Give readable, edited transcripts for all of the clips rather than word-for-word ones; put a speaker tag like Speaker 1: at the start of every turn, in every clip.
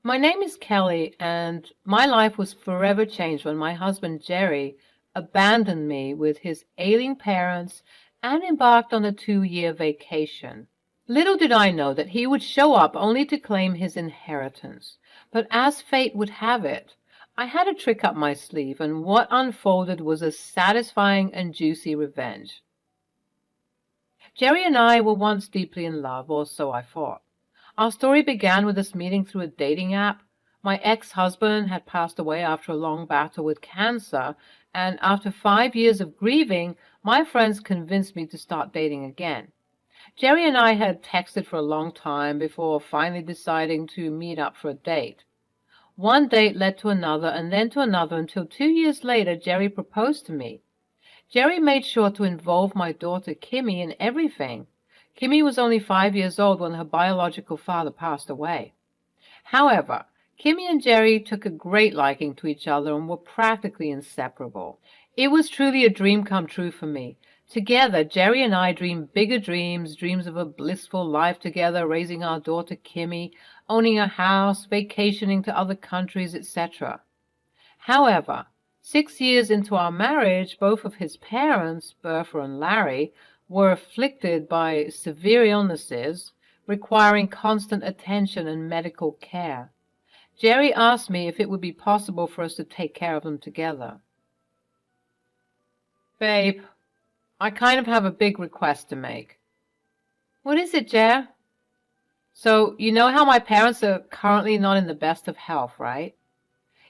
Speaker 1: My name is Kelly, and my life was forever changed when my husband Jerry abandoned me with his ailing parents and embarked on a 2-year vacation. Little did I know that he would show up only to claim his inheritance. But as fate would have it, I had a trick up my sleeve, and what unfolded was a satisfying and juicy revenge. Jerry and I were once deeply in love, or so I thought. Our story began with us meeting through a dating app. My ex-husband had passed away after a long battle with cancer, and after 5 years of grieving, my friends convinced me to start dating again. Jerry and I had texted for a long time before finally deciding to meet up for a date. One date led to another and then to another until 2 years later Jerry proposed to me. Jerry made sure to involve my daughter Kimmy in everything. Kimmy was only 5 years old when her biological father passed away. However, Kimmy and Jerry took a great liking to each other and were practically inseparable. It was truly a dream come true for me. Together, Jerry and I dreamed bigger dreams, dreams of a blissful life together, raising our daughter Kimmy, owning a house, vacationing to other countries, etc. However, 6 years into our marriage, both of his parents, Bertha and Larry, were afflicted by severe illnesses requiring constant attention and medical care. Jerry asked me if it would be possible for us to take care of them together. Babe, I kind of have a big request to make. What is it, Jer? So, you know how my parents are currently not in the best of health, right?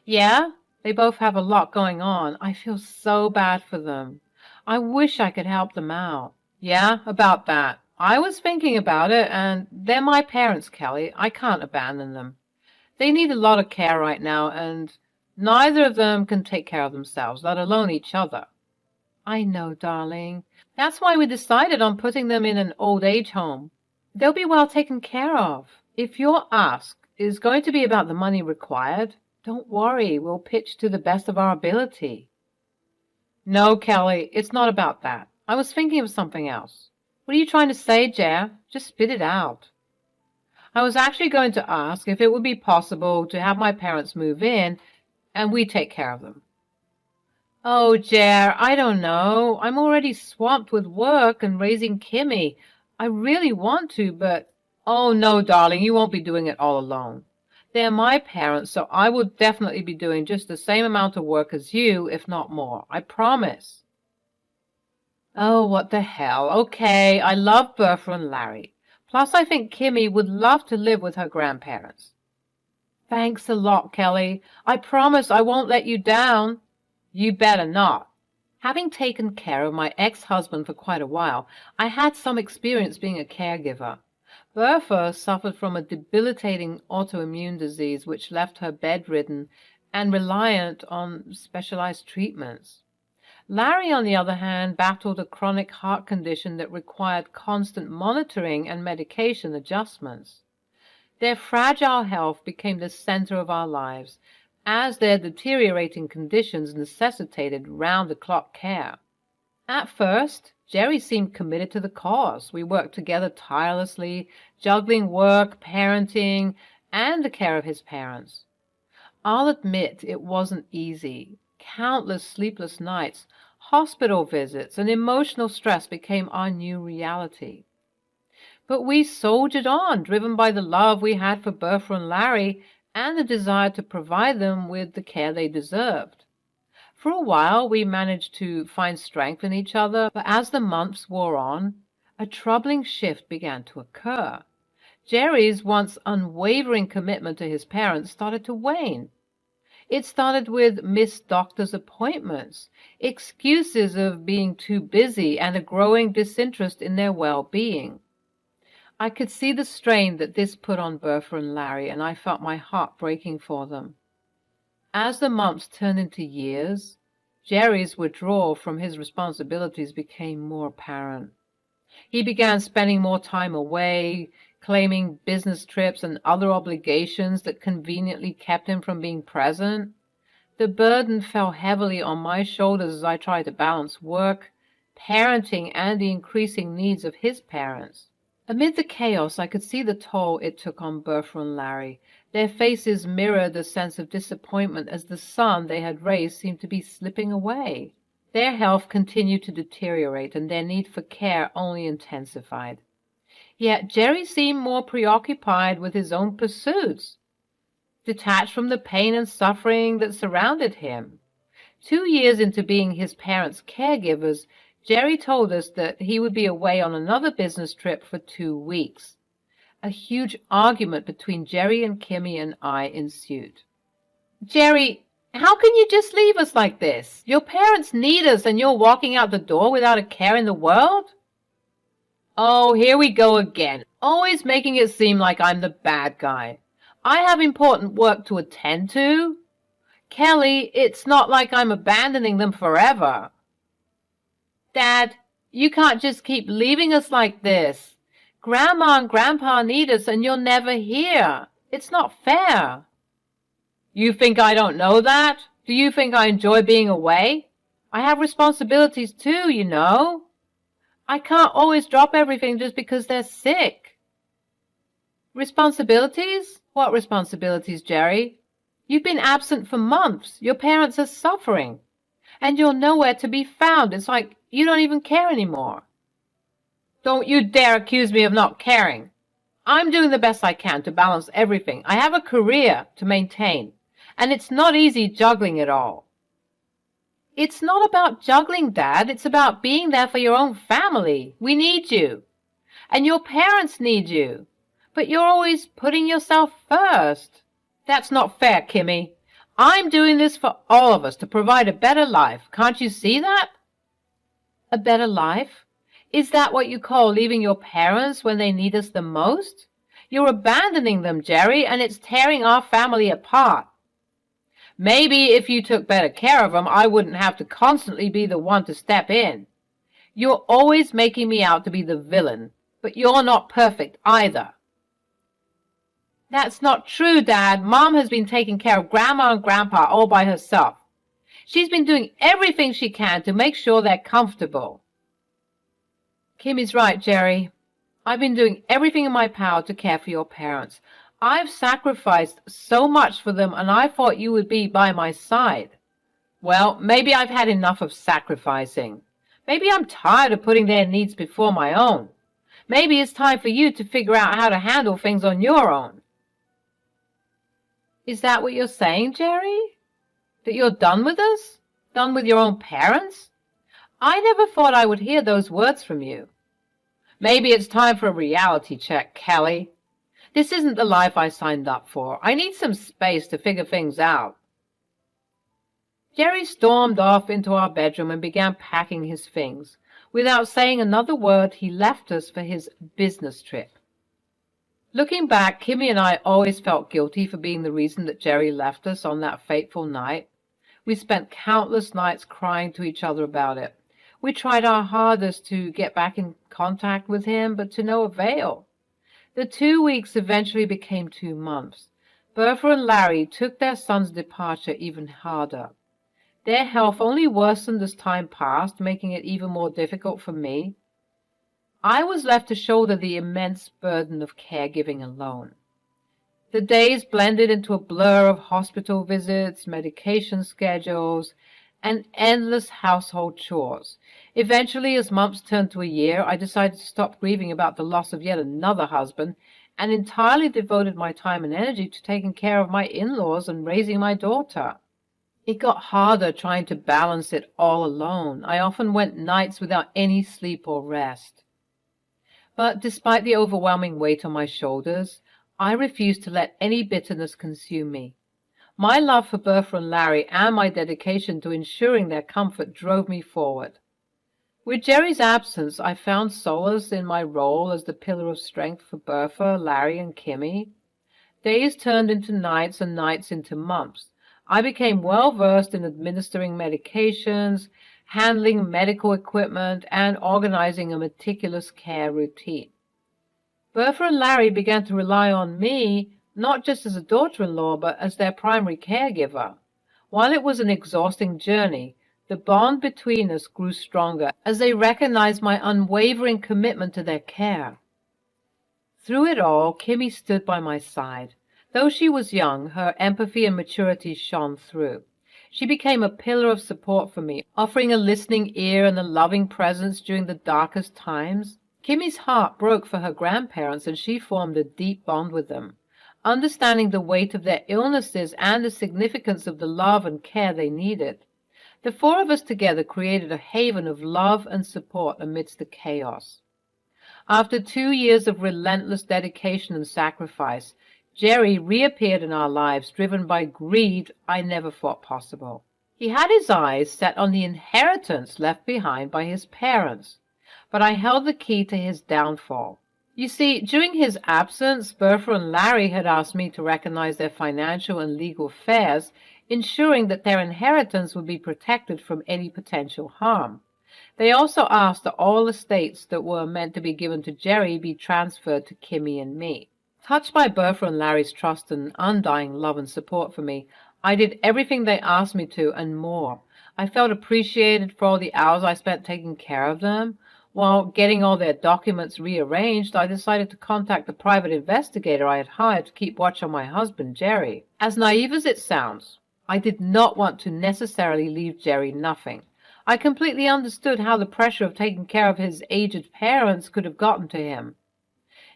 Speaker 1: Yeah, they both have a lot going on. I feel so bad for them. I wish I could help them out. Yeah, about that. I was thinking about it, and they're my parents, Kelly. I can't abandon them. They need a lot of care right now, and neither of them can take care of themselves, let alone each other. I know, darling. That's why we decided on putting them in an old age home. They'll be well taken care of. If your ask is going to be about the money required, don't worry, we'll pitch to the best of our ability. No, Kelly, it's not about that. I was thinking of something else. What are you trying to say, Jer? Just spit it out. I was actually going to ask if it would be possible to have my parents move in and we take care of them. Oh, Jer, I don't know. I'm already swamped with work and raising Kimmy. I really want to, but... Oh, no, darling, you won't be doing it all alone. They're my parents, so I will definitely be doing just the same amount of work as you, if not more. I promise. Oh, what the hell. Okay, I love Bertha and Larry. Plus, I think Kimmy would love to live with her grandparents. Thanks a lot, Kelly. I promise I won't let you down. You better not. Having taken care of my ex-husband for quite a while, I had some experience being a caregiver. Bertha suffered from a debilitating autoimmune disease which left her bedridden and reliant on specialized treatments. Larry, on the other hand, battled a chronic heart condition that required constant monitoring and medication adjustments. Their fragile health became the center of our lives, as their deteriorating conditions necessitated round-the-clock care. At first, Jerry seemed committed to the cause. We worked together tirelessly, juggling work, parenting, and the care of his parents. I'll admit it wasn't easy. Countless sleepless nights, hospital visits, and emotional stress became our new reality. But we soldiered on, driven by the love we had for Bertha and Larry and the desire to provide them with the care they deserved. For a while, we managed to find strength in each other, but as the months wore on, a troubling shift began to occur. Jerry's once unwavering commitment to his parents started to wane. It started with missed doctor's appointments, excuses of being too busy, and a growing disinterest in their well-being. I could see the strain that this put on Bertha and Larry, and I felt my heart breaking for them. As the months turned into years, Jerry's withdrawal from his responsibilities became more apparent. He began spending more time away, claiming business trips and other obligations that conveniently kept him from being present. The burden fell heavily on my shoulders as I tried to balance work, parenting, and the increasing needs of his parents. Amid the chaos, I could see the toll it took on Bertha and Larry. Their faces mirrored a sense of disappointment as the son they had raised seemed to be slipping away. Their health continued to deteriorate, and their need for care only intensified. Yet Jerry seemed more preoccupied with his own pursuits, detached from the pain and suffering that surrounded him. 2 years into being his parents' caregivers, Jerry told us that he would be away on another business trip for 2 weeks. A huge argument between Jerry and Kimmy and I ensued. "Jerry, how can you just leave us like this? Your parents need us and you're walking out the door without a care in the world?" "Oh, here we go again, always making it seem like I'm the bad guy. I have important work to attend to. Kelly, it's not like I'm abandoning them forever." "Dad, you can't just keep leaving us like this. Grandma and Grandpa need us and you're never here. It's not fair." "You think I don't know that? Do you think I enjoy being away? I have responsibilities too, you know. I can't always drop everything just because they're sick." "Responsibilities? What responsibilities, Jerry? You've been absent for months. Your parents are suffering. And you're nowhere to be found. It's like you don't even care anymore." "Don't you dare accuse me of not caring. I'm doing the best I can to balance everything. I have a career to maintain, and it's not easy juggling it all." "It's not about juggling, Dad. It's about being there for your own family. We need you. And your parents need you. But you're always putting yourself first." "That's not fair, Kimmy. I'm doing this for all of us to provide a better life. Can't you see that?" "A better life? Is that what you call leaving your parents when they need us the most? You're abandoning them, Jerry, and it's tearing our family apart." "Maybe if you took better care of them, I wouldn't have to constantly be the one to step in. You're always making me out to be the villain, but you're not perfect either." "That's not true, Dad. Mom has been taking care of Grandma and Grandpa all by herself. She's been doing everything she can to make sure they're comfortable." "Kimmy's right, Jerry. I've been doing everything in my power to care for your parents. I've sacrificed so much for them, and I thought you would be by my side." "Well, maybe I've had enough of sacrificing. Maybe I'm tired of putting their needs before my own. Maybe it's time for you to figure out how to handle things on your own." "Is that what you're saying, Jerry? That you're done with us? Done with your own parents? I never thought I would hear those words from you." "Maybe it's time for a reality check, Kelly. This isn't the life I signed up for. I need some space to figure things out." Jerry stormed off into our bedroom and began packing his things. Without saying another word, he left us for his business trip. Looking back, Kimmy and I always felt guilty for being the reason that Jerry left us on that fateful night. We spent countless nights crying to each other about it. We tried our hardest to get back in contact with him, but to no avail. The 2 weeks eventually became 2 months. Bertha and Larry took their son's departure even harder. Their health only worsened as time passed, making it even more difficult for me. I was left to shoulder the immense burden of caregiving alone. The days blended into a blur of hospital visits, medication schedules, and endless household chores. Eventually, as months turned to a year, I decided to stop grieving about the loss of yet another husband and entirely devoted my time and energy to taking care of my in-laws and raising my daughter. It got harder trying to balance it all alone. I often went nights without any sleep or rest. But despite the overwhelming weight on my shoulders, I refused to let any bitterness consume me. My love for Bertha and Larry and my dedication to ensuring their comfort drove me forward. With Jerry's absence, I found solace in my role as the pillar of strength for Bertha, Larry, and Kimmy. Days turned into nights and nights into months. I became well-versed in administering medications, handling medical equipment, and organizing a meticulous care routine. Bertha and Larry began to rely on me not just as a daughter-in-law, but as their primary caregiver. While it was an exhausting journey, the bond between us grew stronger as they recognized my unwavering commitment to their care. Through it all, Kimmy stood by my side. Though she was young, her empathy and maturity shone through. She became a pillar of support for me, offering a listening ear and a loving presence during the darkest times. Kimmy's heart broke for her grandparents, and she formed a deep bond with them, understanding the weight of their illnesses and the significance of the love and care they needed. The four of us together created a haven of love and support amidst the chaos. After 2 years of relentless dedication and sacrifice, Jerry reappeared in our lives, driven by greed I never thought possible. He had his eyes set on the inheritance left behind by his parents, but I held the key to his downfall. You see, during his absence, Bertha and Larry had asked me to recognize their financial and legal affairs, ensuring that their inheritance would be protected from any potential harm. They also asked that all estates that were meant to be given to Jerry be transferred to Kimmy and me. Touched by Bertha and Larry's trust and undying love and support for me, I did everything they asked me to and more. I felt appreciated for all the hours I spent taking care of them. While getting all their documents rearranged, I decided to contact the private investigator I had hired to keep watch on my husband, Jerry. As naive as it sounds, I did not want to necessarily leave Jerry nothing. I completely understood how the pressure of taking care of his aged parents could have gotten to him.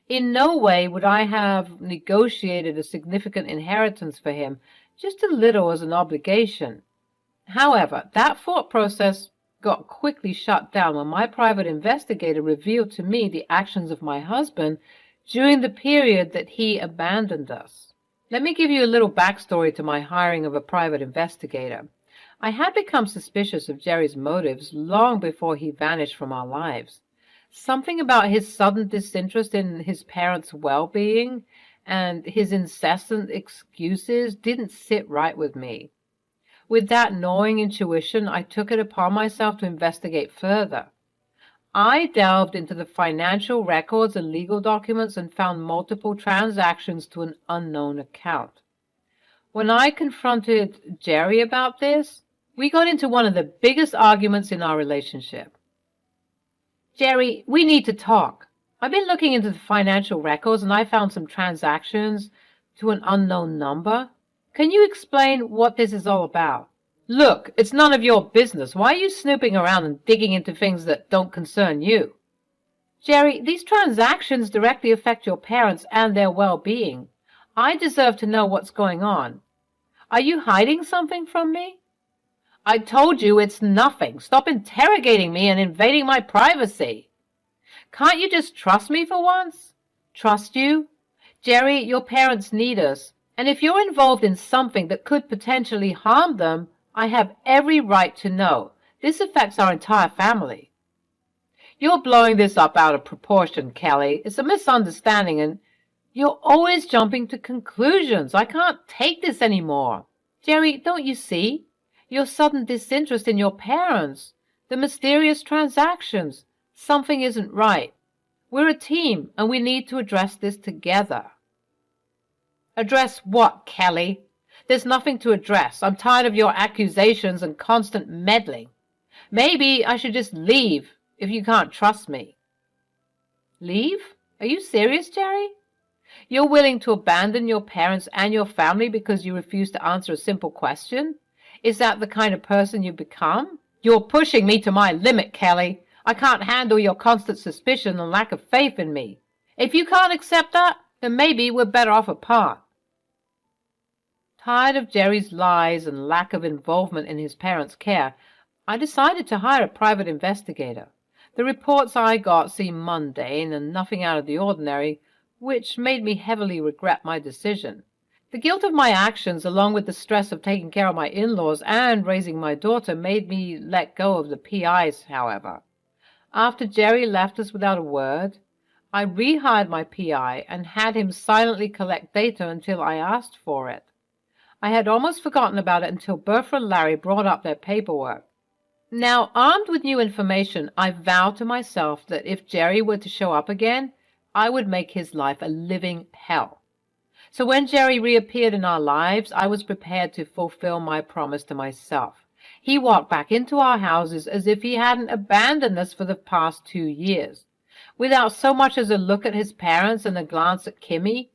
Speaker 1: In no way would I have negotiated a significant inheritance for him, just a little as an obligation. However, that thought process got quickly shut down when my private investigator revealed to me the actions of my husband during the period that he abandoned us. Let me give you a little backstory to my hiring of a private investigator. I had become suspicious of Jerry's motives long before he vanished from our lives. Something about his sudden disinterest in his parents' well-being and his incessant excuses didn't sit right with me. With that gnawing intuition, I took it upon myself to investigate further. I delved into the financial records and legal documents and found multiple transactions to an unknown account. When I confronted Jerry about this, we got into one of the biggest arguments in our relationship. Jerry, we need to talk. I've been looking into the financial records and I found some transactions to an unknown number. Can you explain what this is all about? Look, it's none of your business. Why are you snooping around and digging into things that don't concern you? Jerry, these transactions directly affect your parents and their well-being. I deserve to know what's going on. Are you hiding something from me? I told you it's nothing. Stop interrogating me and invading my privacy. Can't you just trust me for once? Trust you? Jerry, your parents need us, and if you're involved in something that could potentially harm them, I have every right to know. This affects our entire family. You're blowing this up out of proportion, Kelly. It's a misunderstanding, and you're always jumping to conclusions. I can't take this anymore. Jerry, don't you see? Your sudden disinterest in your parents, the mysterious transactions. Something isn't right. We're a team, and we need to address this together. Address what, Kelly? There's nothing to address. I'm tired of your accusations and constant meddling. Maybe I should just leave if you can't trust me. Leave? Are you serious, Jerry? You're willing to abandon your parents and your family because you refuse to answer a simple question? Is that the kind of person you've become? You're pushing me to my limit, Kelly. I can't handle your constant suspicion and lack of faith in me. If you can't accept that, then maybe we're better off apart. Tired of Jerry's lies and lack of involvement in his parents' care, I decided to hire a private investigator. The reports I got seemed mundane and nothing out of the ordinary, which made me heavily regret my decision. The guilt of my actions, along with the stress of taking care of my in-laws and raising my daughter, made me let go of the PIs, however. After Jerry left us without a word, I rehired my PI and had him silently collect data until I asked for it. I had almost forgotten about it until Bertha and Larry brought up their paperwork. Now, armed with new information, I vowed to myself that if Jerry were to show up again, I would make his life a living hell. So when Jerry reappeared in our lives, I was prepared to fulfill my promise to myself. He walked back into our houses as if he hadn't abandoned us for the past 2 years. Without so much as a look at his parents and a glance at Kimmy,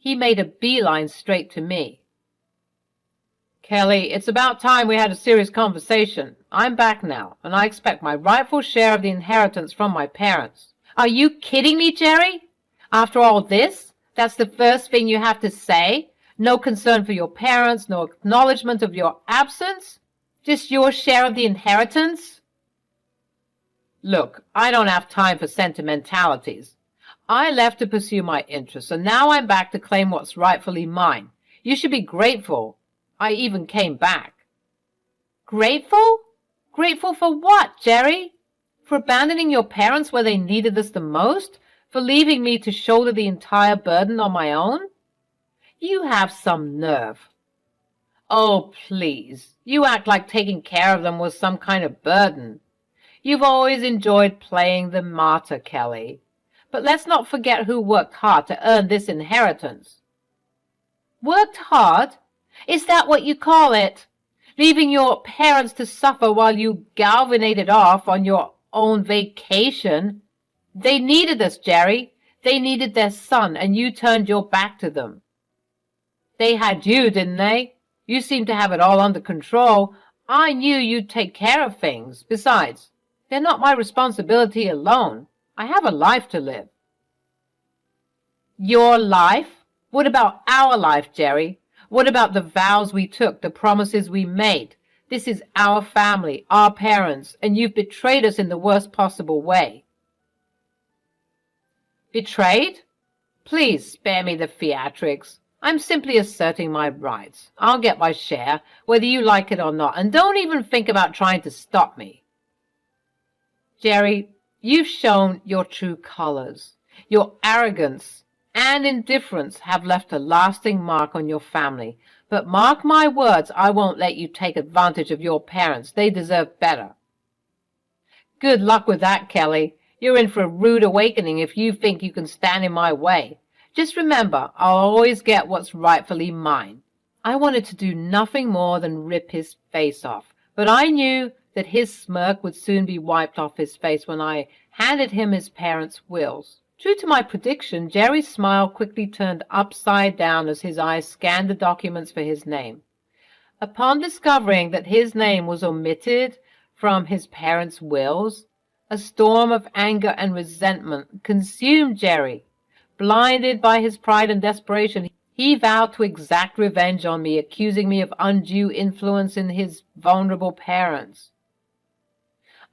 Speaker 1: He made a beeline straight to me. Kelly, it's about time we had a serious conversation. I'm back now, and I expect my rightful share of the inheritance from my parents. Are you kidding me, Jerry? After all this, that's the first thing you have to say? No concern for your parents, no acknowledgement of your absence? Just your share of the inheritance? Look, I don't have time for sentimentalities. I left to pursue my interests, and now I'm back to claim what's rightfully mine. You should be grateful I even came back. Grateful? Grateful for what, Jerry? For abandoning your parents where they needed us the most? For leaving me to shoulder the entire burden on my own? You have some nerve. Oh, please. You act like taking care of them was some kind of burden. You've always enjoyed playing the martyr, Kelly. But let's not forget who worked hard to earn this inheritance. Worked hard? Is that what you call it? Leaving your parents to suffer while you galvanated off on your own vacation? They needed us, Jerry. They needed their son, and you turned your back to them. They had you, didn't they? You seemed to have it all under control. I knew you'd take care of things. Besides, they're not my responsibility alone. I have a life to live. Your life? What about our life, Jerry? What about the vows we took, the promises we made? This is our family, our parents, and you've betrayed us in the worst possible way. Betrayed? Please spare me the theatrics. I'm simply asserting my rights. I'll get my share, whether you like it or not, and don't even think about trying to stop me. Jerry, you've shown your true colors. Your arrogance and indifference have left a lasting mark on your family. But mark my words, I won't let you take advantage of your parents. They deserve better. Good luck with that, Kelly. You're in for a rude awakening if you think you can stand in my way. Just remember, I'll always get what's rightfully mine. I wanted to do nothing more than rip his face off, but I knew that his smirk would soon be wiped off his face when I handed him his parents' wills. True to my prediction, Jerry's smile quickly turned upside down as his eyes scanned the documents for his name. Upon discovering that his name was omitted from his parents' wills, a storm of anger and resentment consumed Jerry. Blinded by his pride and desperation, he vowed to exact revenge on me, accusing me of undue influence in his vulnerable parents.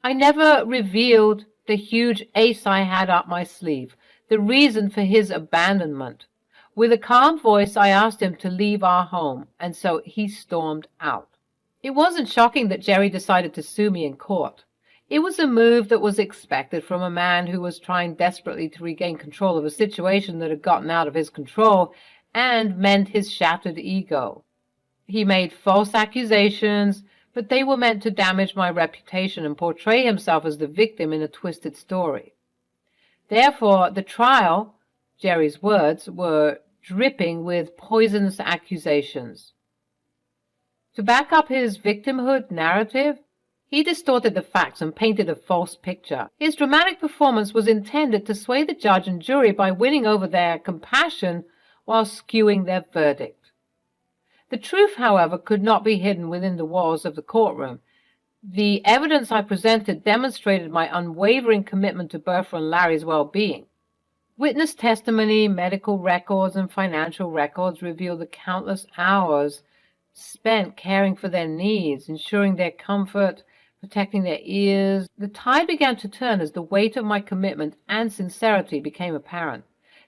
Speaker 1: I never revealed the huge ace I had up my sleeve, the reason for his abandonment. With a calm voice, I asked him to leave our home, and so he stormed out. It wasn't shocking that Jerry decided to sue me in court. It was a move that was expected from a man who was trying desperately to regain control of a situation that had gotten out of his control and mend his shattered ego. He made false accusations, but they were meant to damage my reputation and portray himself as the victim in a twisted story. Therefore, the trial, Jerry's words, were dripping with poisonous accusations. To back up his victimhood narrative, he distorted the facts and painted a false picture. His dramatic performance was intended to sway the judge and jury by winning over their compassion while skewing their verdict. The truth, however, could not be hidden within the walls of the courtroom. The evidence I presented demonstrated my unwavering commitment to Bertha and Larry's well-being. Witness testimony, medical records, and financial records reveal the countless hours spent caring for their needs, ensuring their comfort, protecting their ears. The tide began to turn as the weight of my commitment and sincerity became apparent.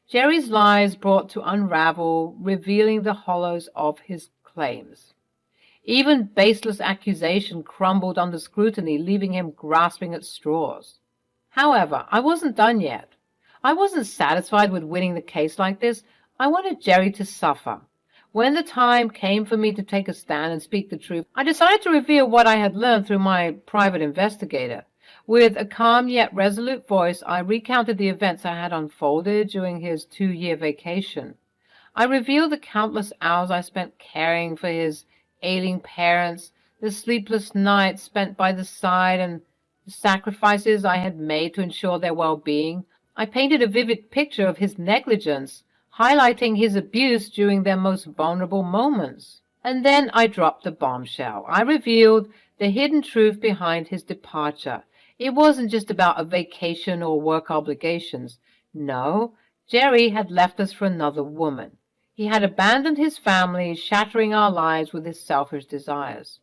Speaker 1: Jerry's lies brought to unravel, revealing the hollows of his claims. Even baseless accusation crumbled under scrutiny, leaving him grasping at straws. However, I wasn't done yet. I wasn't satisfied with winning the case like this. I wanted Jerry to suffer. When the time came for me to take a stand and speak the truth, I decided to reveal what I had learned through my private investigator. With a calm yet resolute voice, I recounted the events that had unfolded during his 2-year vacation. I revealed the countless hours I spent caring for his ailing parents, the sleepless nights spent by the side, and the sacrifices I had made to ensure their well-being. I painted a vivid picture of his negligence, highlighting his abuse during their most vulnerable moments. And then I dropped the bombshell. I revealed the hidden truth behind his departure. It wasn't just about a vacation or work obligations. No, Jerry had left us for another woman. He had abandoned his family, shattering our lives with his selfish desires.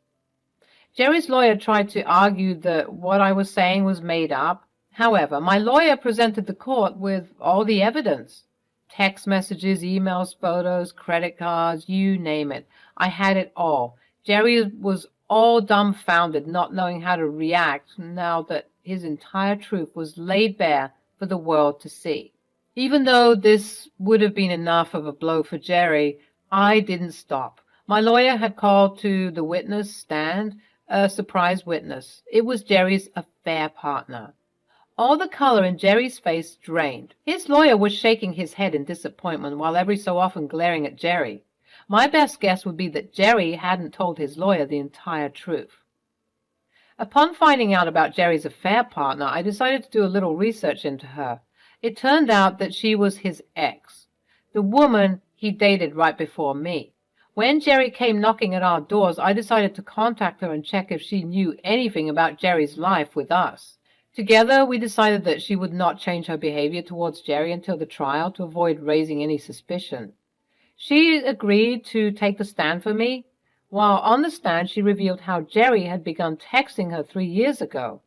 Speaker 1: Jerry's lawyer tried to argue that what I was saying was made up. However, my lawyer presented the court with all the evidence. Text messages, emails, photos, credit cards, you name it. I had it all. Jerry was all dumbfounded, not knowing how to react now that his entire truth was laid bare for the world to see. Even though this would have been enough of a blow for Jerry, I didn't stop. My lawyer had called to the witness stand a surprise witness. It was Jerry's affair partner. All the color in Jerry's face drained. His lawyer was shaking his head in disappointment while every so often glaring at Jerry. My best guess would be that Jerry hadn't told his lawyer the entire truth. Upon finding out about Jerry's affair partner, I decided to do a little research into her. It turned out that she was his ex, the woman he dated right before me. When Jerry came knocking at our doors, I decided to contact her and check if she knew anything about Jerry's life with us. Together, we decided that she would not change her behavior towards Jerry until the trial to avoid raising any suspicion. She agreed to take the stand for me. While on the stand, she revealed how Jerry had begun texting her 3 years ago.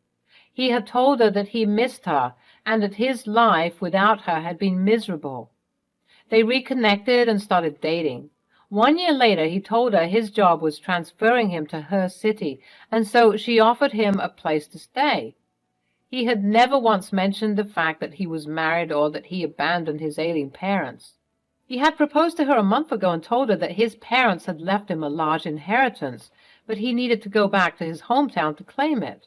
Speaker 1: He had told her that he missed her and that his life without her had been miserable. They reconnected and started dating. 1 year later, he told her his job was transferring him to her city, and so she offered him a place to stay. He had never once mentioned the fact that he was married or that he abandoned his ailing parents. He had proposed to her a month ago and told her that his parents had left him a large inheritance, but he needed to go back to his hometown to claim it.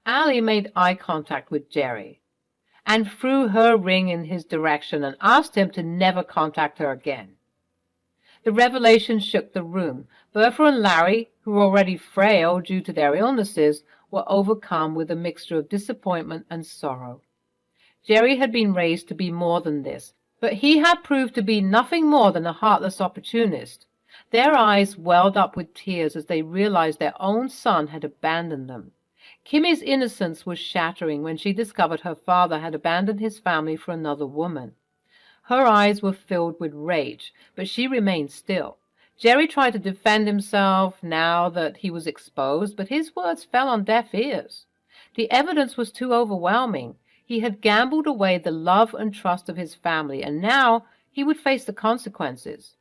Speaker 1: Allie made eye contact with Jerry and threw her ring in his direction and asked him to never contact her again. The revelation shook the room. Bertha and Larry, who were already frail due to their illnesses, were overcome with a mixture of disappointment and sorrow. Jerry had been raised to be more than this, but he had proved to be nothing more than a heartless opportunist. Their eyes welled up with tears as they realized their own son had abandoned them. Kimmy's innocence was shattering when she discovered her father had abandoned his family for another woman. Her eyes were filled with rage, but she remained still. Jerry tried to defend himself now that he was exposed, but his words fell on deaf ears. The evidence was too overwhelming. He had gambled away the love and trust of his family, and now he would face the consequences.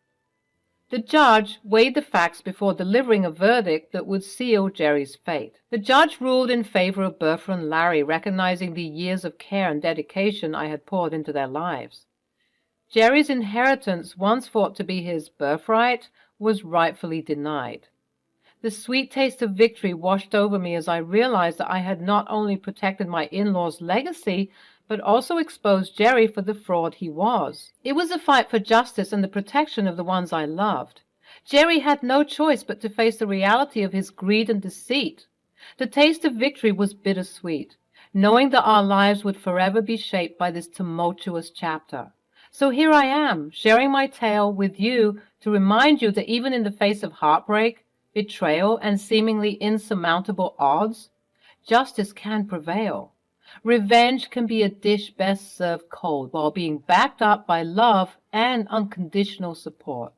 Speaker 1: The judge weighed the facts before delivering a verdict that would seal Jerry's fate. The judge ruled in favor of Bertha and Larry, recognizing the years of care and dedication I had poured into their lives. Jerry's inheritance, once thought to be his birthright, was rightfully denied. The sweet taste of victory washed over me as I realized that I had not only protected my in-laws' legacy, but also exposed Jerry for the fraud he was. It was a fight for justice and the protection of the ones I loved. Jerry had no choice but to face the reality of his greed and deceit. The taste of victory was bittersweet, knowing that our lives would forever be shaped by this tumultuous chapter. So here I am, sharing my tale with you to remind you that even in the face of heartbreak, betrayal, and seemingly insurmountable odds, justice can prevail. Revenge can be a dish best served cold while being backed up by love and unconditional support.